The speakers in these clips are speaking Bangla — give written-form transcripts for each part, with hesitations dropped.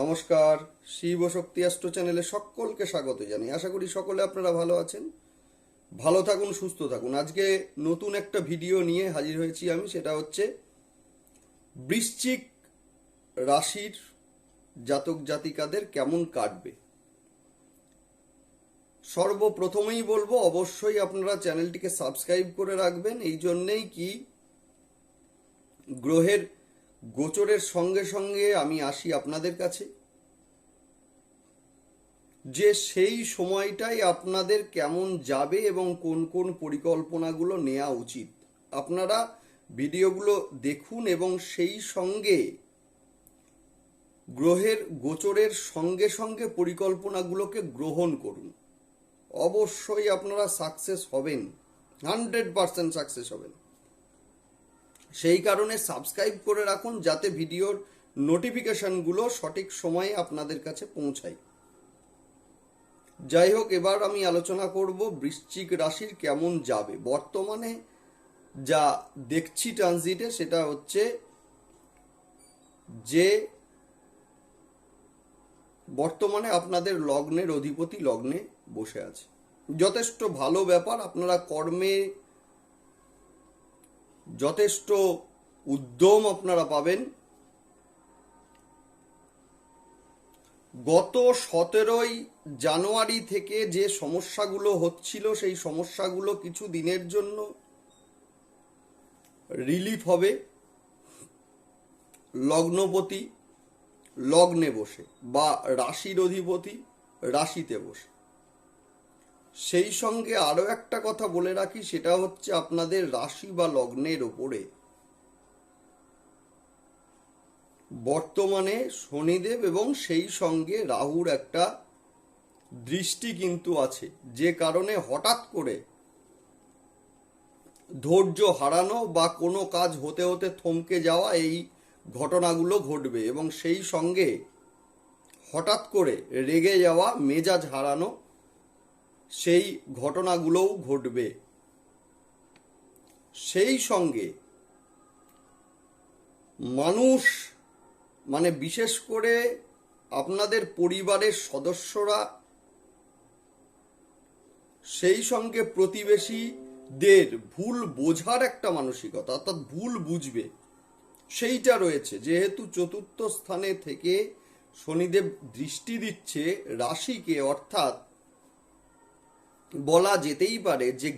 নমস্কার, শিব শক্তি অ্যাস্ট্রো চ্যানেলে সকলকে স্বাগত জানাই। আশা করি সকলে আপনারা ভালো আছেন। ভালো থাকুন, সুস্থ থাকুন। আজকে নতুন একটা ভিডিও নিয়ে হাজির হয়েছি আমি, সেটা হচ্ছে বৃশ্চিক রাশির জাতক জাতিকাদের কেমন কাটবে। সর্বপ্রথমেই বলবো, অবশ্যই আপনারা চ্যানেলটিকে সাবস্ক্রাইব করে রাখবেন। এই জন্যেই কি, গ্রহের গোচরের সঙ্গে সঙ্গে আমি আসি আপনাদের কাছে, যে সেই সময়টাই আপনাদের কেমন যাবে এবং কোন কোন পরিকল্পনাগুলো নেওয়া উচিত। আপনারা ভিডিওগুলো দেখুন এবং সেই সঙ্গে গ্রহের গোচরের সঙ্গে সঙ্গে পরিকল্পনাগুলোকে গ্রহণ করুন। অবশ্যই আপনারা সাকসেস হবেন, 100% সাকসেস হবেন। সেই কারণে সাবস্ক্রাইব করে রাখুন, যাতে ভিডিওর নোটিফিকেশনগুলো সঠিক সময়ে আপনাদের কাছে পৌঁছায়। যাই হোক, এবার আমি আলোচনা করব বৃশ্চিক রাশির কেমন যাবে। বর্তমানে যা দেখছি ট্রানজিটে, সেটা হচ্ছে যে বর্তমানে আপনাদের লগ্নের অধিপতি লগ্নে বসে আছে। যথেষ্ট ভালো ব্যাপার। আপনারা কর্মে যথেষ্ট উদ্যম আপনারা পাবেন। গত 17ই জানুয়ারি থেকে যে সমস্যাগুলো হচ্ছিল, সেই সমস্যাগুলো কিছু দিনের জন্য রিলিফ হবে। লগ্নপতি লগ্নে বসে বা রাশির অধিপতি রাশিতে বসে। সেই সঙ্গে আরও একটা কথা বলে রাখি, সেটা হচ্ছে আপনাদের রাশি বা লগ্নের ওপরে বর্তমানে শনিদেব এবং সেই সঙ্গে রাহুর একটা দৃষ্টি কিন্তু আছে, যে কারণে হঠাৎ করে ধৈর্য হারানো বা কোনো কাজ হতে হতে থমকে যাওয়া, এই ঘটনাগুলো ঘটবে। এবং সেই সঙ্গে হঠাৎ করে রেগে যাওয়া, মেজাজ হারানো, সেই ঘটনাগুলোও ঘটবে। সেই সঙ্গে মানুষ, মানে বিশেষ করে আপনাদের পরিবারের সদস্যরা, সেই সঙ্গে প্রতিবেশীদের ভুল বোঝার একটা মানসিকতা, অর্থাৎ ভুল বুঝবে, সেইটা রয়েছে। যেহেতু চতুর্থ স্থানে থেকে শনিদেব দৃষ্টি দিচ্ছে রাশিকে, অর্থাৎ বলা যেতেই পারে যে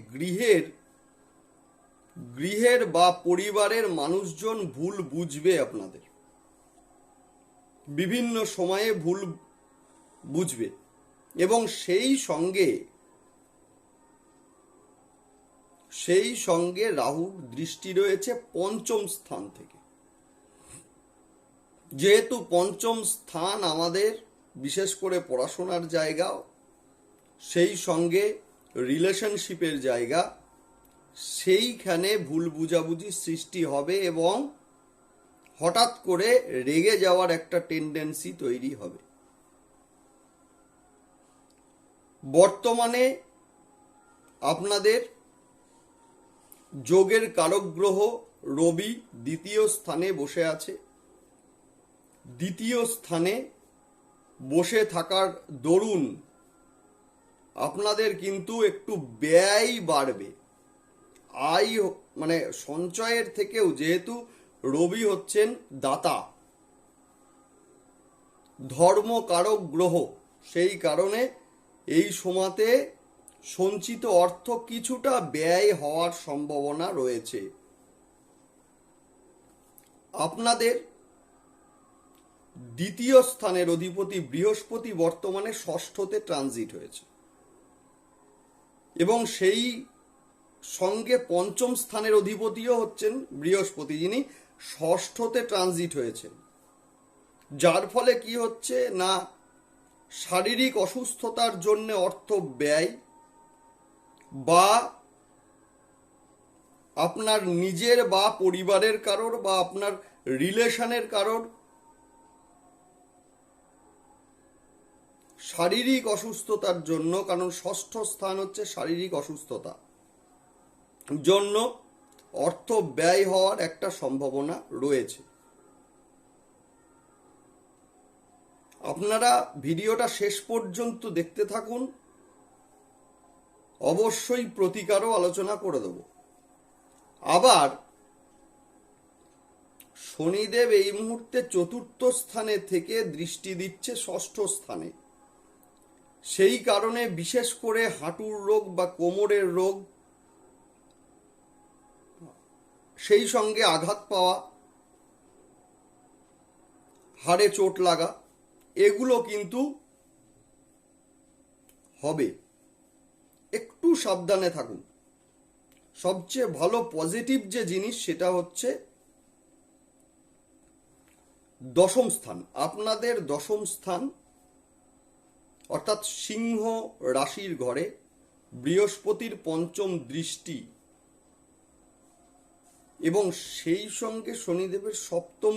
গৃহের বা পরিবারের মানুষজন ভুল বুঝবে আপনাদের, বিভিন্ন সময়ে ভুল বুঝবে। এবং সেই সঙ্গে রাহুর দৃষ্টি রয়েছে পঞ্চম স্থান থেকে। যেহেতু পঞ্চম স্থান আমাদের বিশেষ করে পড়াশোনার জায়গা, সেই সঙ্গে রিলেশনশিপের জায়গা, সেইখানে ভুল বুঝাবুঝি সৃষ্টি হবে এবং হঠাৎ করে রেগে যাওয়ার একটা টেন্ডেন্সি তৈরি হবে। বর্তমানে আপনাদের যোগের কারক গ্রহ রবি দ্বিতীয় স্থানে বসে আছে। দ্বিতীয় স্থানে বসে থাকার দরুন আপনাদের কিন্তু একটু ব্যয় বাড়বে। আয়, মানে সঞ্চয়ের থেকেও, যেহেতু রবি হচ্ছেন দাতা, ধর্মকারক গ্রহ, সেই কারণে এই সময়তে সঞ্চিত অর্থ কিছুটা ব্যয় হওয়ার সম্ভাবনা রয়েছে। আপনাদের দ্বিতীয় স্থানের অধিপতি বৃহস্পতি বর্তমানে ষষ্ঠতে ট্রানজিট হয়েছে এবং সেই সঙ্গে পঞ্চম স্থানের অধিপতিও হচ্ছেন বৃহস্পতি, যিনি ষষ্ঠতে ট্রানজিট হয়েছেন। যার ফলে কি হচ্ছে না, শারীরিক অসুস্থতার জন্য অর্থ ব্যয়, বা আপনার নিজের বা পরিবারের কারোর বা আপনার রিলেশনের কারোর শারীরিক অসুস্থতার জন্য, কারণ ষষ্ঠ স্থান হচ্ছে শারীরিক অসুস্থতা, জন্য অর্থ ব্যয় হওয়ার একটা সম্ভাবনা রয়েছে। আপনারা ভিডিওটা শেষ পর্যন্ত দেখতে থাকুন, অবশ্যই প্রতিকারও আলোচনা করে দেব। আবার শনিদেব এই মুহূর্তে চতুর্থ স্থানে থেকে দৃষ্টি দিচ্ছে ষষ্ঠ স্থানে। সেই কারণে বিশেষ করে হাঁটুর রোগ বা কোমরের রোগ, সেই সঙ্গে আঘাত পাওয়া, হাড়ে চোট লাগা, এগুলো কিন্তু হবে। একটু সাবধানে থাকুন। সবচেয়ে ভালো পজিটিভ যে জিনিস সেটা হচ্ছে দশম স্থান। আপনাদের দশম স্থান অর্থাৎ সিংহ রাশির ঘরে বৃহস্পতির পঞ্চম দৃষ্টি এবং সেই সঙ্গে শনিদেবের সপ্তম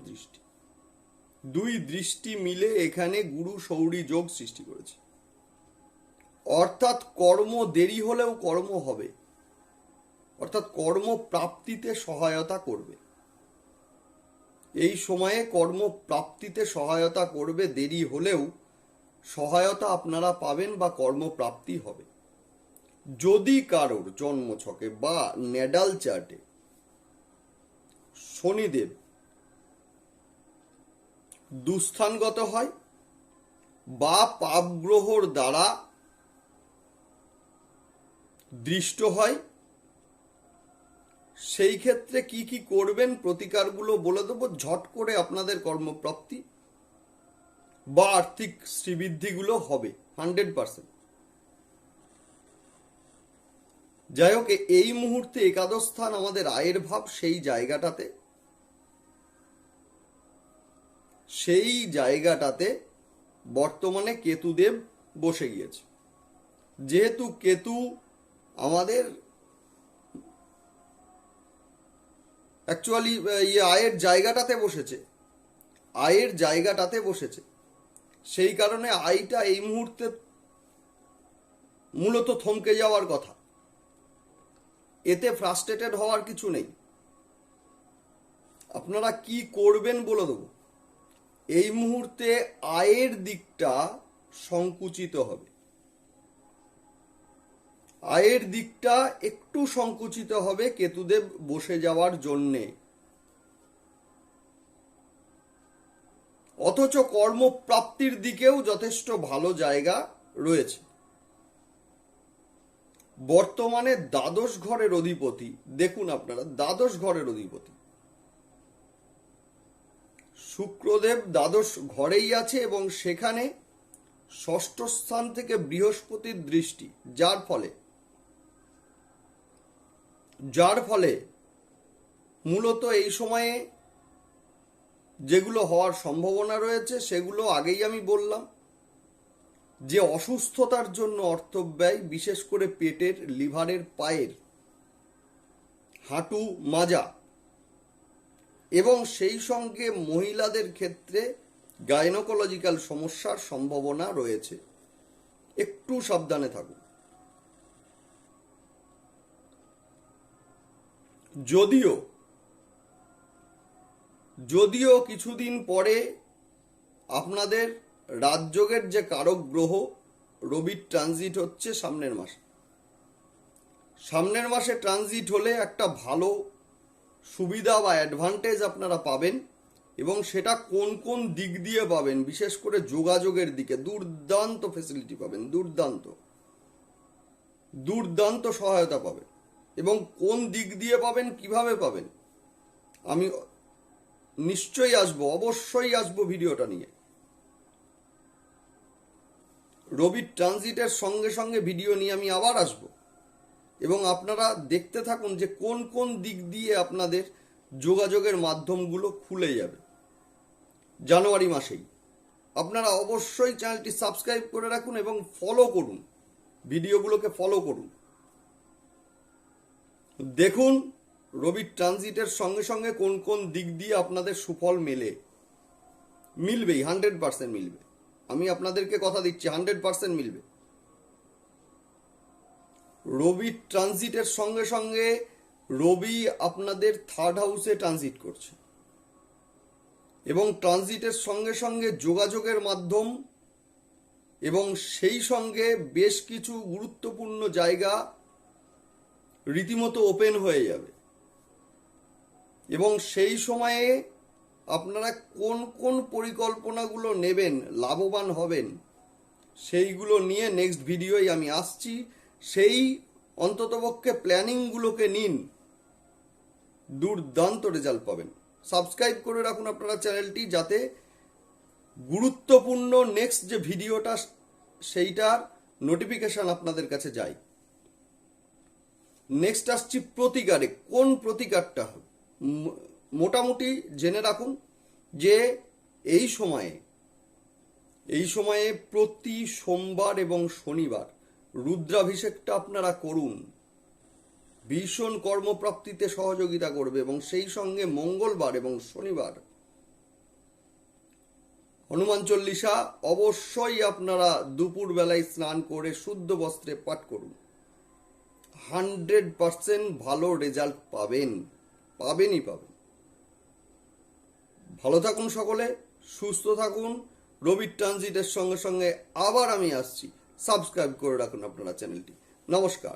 দৃষ্টি, দুই দৃষ্টি মিলে এখানে গুরু সৌরী যোগ সৃষ্টি করেছে। অর্থাৎ কর্ম দেরি হলেও কর্ম হবে, অর্থাৎ কর্ম প্রাপ্তিতে সহায়তা করবে। এই সময়ে কর্ম প্রাপ্তিতে সহায়তা করবে, দেরি হলেও সহায়তা আপনারা পাবেন বা কর্মপ্রাপ্তি হবে। যদি কারোর জন্মছকে বা নেডাল চার্টে শনিদেব দুস্থানগত হয় বা পাপ গ্রহর দ্বারা দৃষ্ট হয়, সেই ক্ষেত্রে কি কি করবেন প্রতিকারগুলো বলে দেবো। ঝট করে আপনাদের কর্মপ্রাপ্তি বা আর্থিক শ্রীবৃদ্ধিগুলো হবে 100%। যাই হোক, এই মুহূর্তে একাদশ স্থান আমাদের আয়ের ভাব, সেই জায়গাটাতে বর্তমানে কেতুদেব বসে গিয়েছে। যেহেতু কেতু আমাদের অ্যাকচুয়ালি আয়ের জায়গাটাতে বসেছে, সেই কারণে আয়টা এই মুহূর্তে মূলত থমকে যাওয়ার কথা। এতে ফ্রাস্ট্রেটেড হওয়ার কিছু নেই। আপনারা কি করবেন বলে দেবো। এই মুহূর্তে আয়ের দিকটা সংকুচিত হবে, আয়ের দিকটা একটু সংকুচিত হবে কেতুদেব বসে যাওয়ার জন্যে। অথচ কর্মপ্রাপ্তির দিকেও যথেষ্ট ভালো জায়গা রয়েছে। বর্তমানে দ্বাদশ ঘরের অধিপতি, দেখুন আপনারা, দ্বাদশ ঘরের অধিপতি শুক্রদেব দ্বাদশ ঘরেই আছে এবং সেখানে ষষ্ঠ স্থান থেকে বৃহস্পতির দৃষ্টি, যার ফলে মূলত এই সময়ে যেগুলো হওয়ার সম্ভাবনা রয়েছে সেগুলো আগেই আমি বললাম, যে অসুস্থতার জন্য অর্থব্যয়, বিশেষ করে পেটের, লিভারের, পায়ের, হাঁটু, মাজা, এবং সেই সঙ্গে মহিলাদের ক্ষেত্রে গাইনোকোলজিক্যাল সমস্যার সম্ভাবনা রয়েছে। একটু সাবধানে থাকুন। যদিও কিছুদিন পরে আপনাদের রাজযোগের যে কারক গ্রহ রবির ট্রানজিট হচ্ছে সামনের মাসে ট্রানজিট হলে একটা ভালো সুবিধা বা অ্যাডভান্টেজ আপনারা পাবেন, এবং সেটা কোন কোন দিক দিয়ে পাবেন, বিশেষ করে যোগাযোগের দিকে দুর্দান্ত ফেসিলিটি পাবেন, দুর্দান্ত সহায়তা পাবেন। এবং কোন দিক দিয়ে পাবেন, কিভাবে পাবেন, আমি অবশ্যই আসবো ভিডিওটা নিয়ে। রবির ট্রানজিটের সঙ্গে সঙ্গে ভিডিও নিয়ে আমি আবার আসব, এবং আপনারা দেখতে থাকুন যে কোন কোন দিক দিয়ে আপনাদের যোগাযোগের মাধ্যমগুলো খুলে যাবে জানুয়ারি মাসেই। আপনারা অবশ্যই চ্যানেলটি সাবস্ক্রাইব করে রাখুন এবং ফলো করুন, ভিডিওগুলোকে ফলো করুন। দেখুন রবির ট্রানজিটের সঙ্গে সঙ্গে কোন কোন দিক দিয়ে আপনাদের সুফল মিলবেই, 100% মিলবে। আমি আপনাদেরকে কথা দিচ্ছি, 100% মিলবে। রবির ট্রানজিটের সঙ্গে সঙ্গে রবি আপনাদের থার্ড হাউসে ট্রানজিট করছে, এবং ট্রানজিটের সঙ্গে সঙ্গে যোগাযোগের মাধ্যম এবং সেই সঙ্গে বেশ কিছু গুরুত্বপূর্ণ জায়গা রীতিমতো ওপেন হয়ে যাবে। এবং সেই সময়ে আপনারা কোন কোন পরিকল্পনাগুলো নেবেন, লাভবান হবেন, সেইগুলো নিয়ে নেক্সট ভিডিওয় আমি আসছি। সেই অন্ততপক্ষে প্ল্যানিংগুলোকে নিন, দুর্দান্ত রেজাল্ট পাবেন। সাবস্ক্রাইব করে রাখুন আপনারা চ্যানেলটি, যাতে গুরুত্বপূর্ণ নেক্সট যে ভিডিওটা সেইটার নোটিফিকেশন আপনাদের কাছে যায়। নেক্সট আসছি প্রতিকারে। কোন প্রতিকারটা হবে মোটামুটি জেনে রাখুন যে এই সময়ে প্রতি সোমবার এবং শনিবার রুদ্রাভিষেকটা আপনারা করুন। ভীষণ কর্মপ্রাপ্তিতে সহযোগিতা করবে। এবং সেই সঙ্গে মঙ্গলবার এবং শনিবার হনুমান চল্লিশা অবশ্যই আপনারা দুপুর বেলায় স্নান করে শুদ্ধ বস্ত্রে পাঠ করুন। 100% ভালো রেজাল্ট পাবেনই। ভালো থাকুন সকলে, সুস্থ থাকুন। রবির ট্রানজিটের সঙ্গে সঙ্গে আবার আমি আসছি। সাবস্ক্রাইব করে রাখুন আপনারা চ্যানেলটি। নমস্কার।